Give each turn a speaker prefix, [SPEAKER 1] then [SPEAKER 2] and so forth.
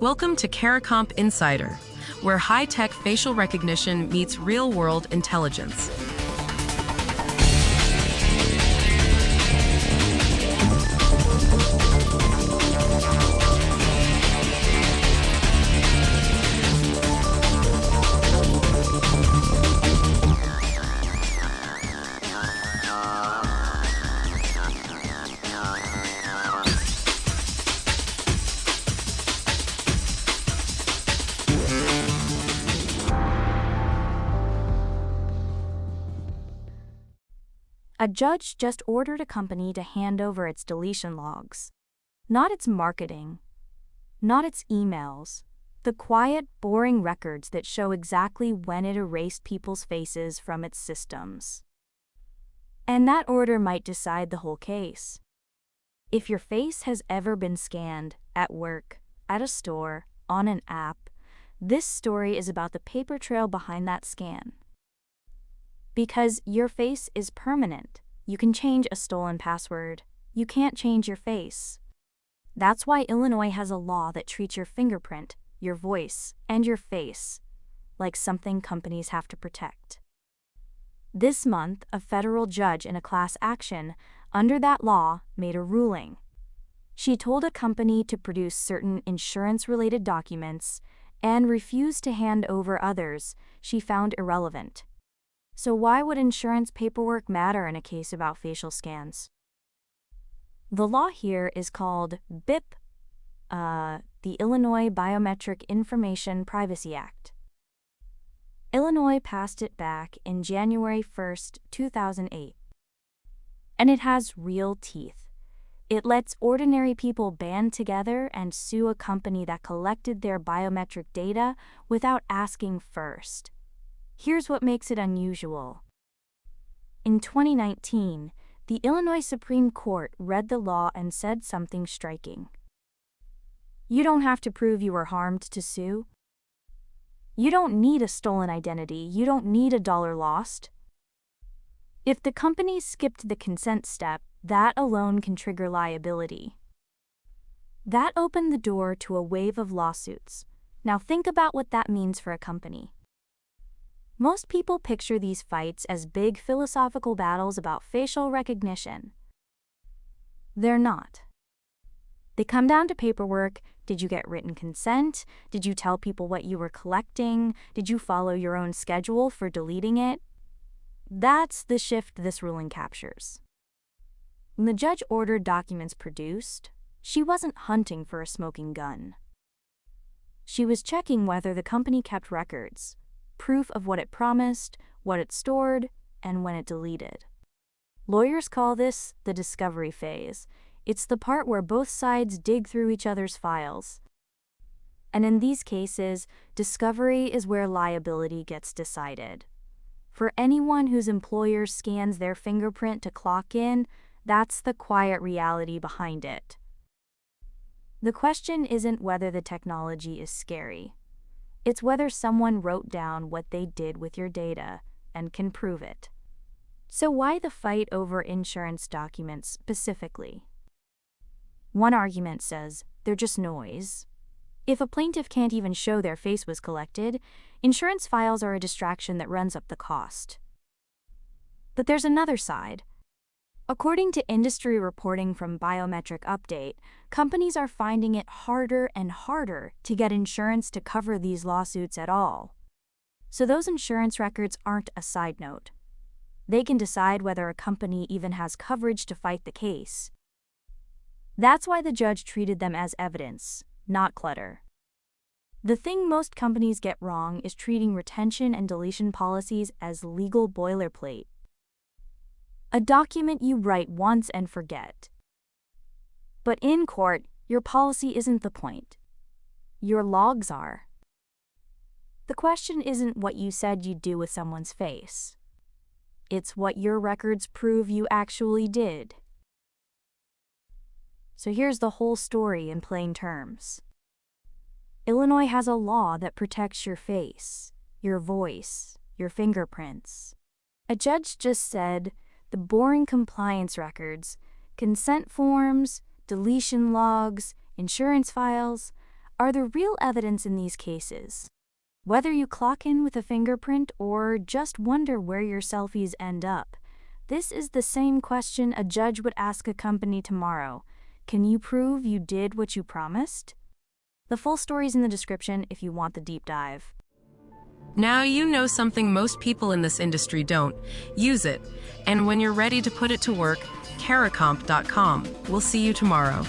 [SPEAKER 1] Welcome to Caricomp Insider, where high-tech facial recognition meets real-world intelligence.
[SPEAKER 2] A judge just ordered a company to hand over its deletion logs. Not its marketing, not its emails, the quiet, boring records that show exactly when it erased people's faces from its systems. And that order might decide the whole case. If your face has ever been scanned, at work, at a store, on an app, this story is about the paper trail behind that scan. Because your face is permanent. You can change a stolen password. You can't change your face. That's why Illinois has a law that treats your fingerprint, your voice, and your face like something companies have to protect. This month, a federal judge in a class action under that law made a ruling. She told a company to produce certain insurance-related documents and refused to hand over others she found irrelevant. So why would insurance paperwork matter in a case about facial scans? The law here is called BIP, the Illinois Biometric Information Privacy Act. Illinois passed it back in January 1, 2008. And it has real teeth. It lets ordinary people band together and sue a company that collected their biometric data without asking first. Here's what makes it unusual. In 2019, the Illinois Supreme Court read the law and said something striking. You don't have to prove you were harmed to sue. You don't need a stolen identity. You don't need $1 lost. If the company skipped the consent step, that alone can trigger liability. That opened the door to a wave of lawsuits. Now think about what that means for a company. Most people picture these fights as big philosophical battles about facial recognition. They're not. They come down to paperwork. Did you get written consent? Did you tell people what you were collecting? Did you follow your own schedule for deleting it? That's the shift this ruling captures. When the judge ordered documents produced, she wasn't hunting for a smoking gun. She was checking whether the company kept records. Proof of what it promised, what it stored, and when it deleted. Lawyers call this the discovery phase. It's the part where both sides dig through each other's files. And in these cases, discovery is where liability gets decided. For anyone whose employer scans their fingerprint to clock in, that's the quiet reality behind it. The question isn't whether the technology is scary. It's whether someone wrote down what they did with your data and can prove it. So why the fight over insurance documents specifically? One argument says they're just noise. If a plaintiff can't even show their face was collected, insurance files are a distraction that runs up the cost. But there's another side. According to industry reporting from Biometric Update, companies are finding it harder and harder to get insurance to cover these lawsuits at all. So those insurance records aren't a side note. They can decide whether a company even has coverage to fight the case. That's why the judge treated them as evidence, not clutter. The thing most companies get wrong is treating retention and deletion policies as legal boilerplate. A document you write once and forget. But in court, your policy isn't the point. Your logs are. The question isn't what you said you'd do with someone's face. It's what your records prove you actually did. So here's the whole story in plain terms. Illinois has a law that protects your face, your voice, your fingerprints. A judge just said, the boring compliance records, consent forms, deletion logs, insurance files, are the real evidence in these cases. Whether you clock in with a fingerprint or just wonder where your selfies end up, this is the same question a judge would ask a company tomorrow. Can you prove you did what you promised? The full story's in the description if you want the deep dive.
[SPEAKER 1] Now you know something most people in this industry don't. Use it. And when you're ready to put it to work, Caracomp.com. We'll see you tomorrow.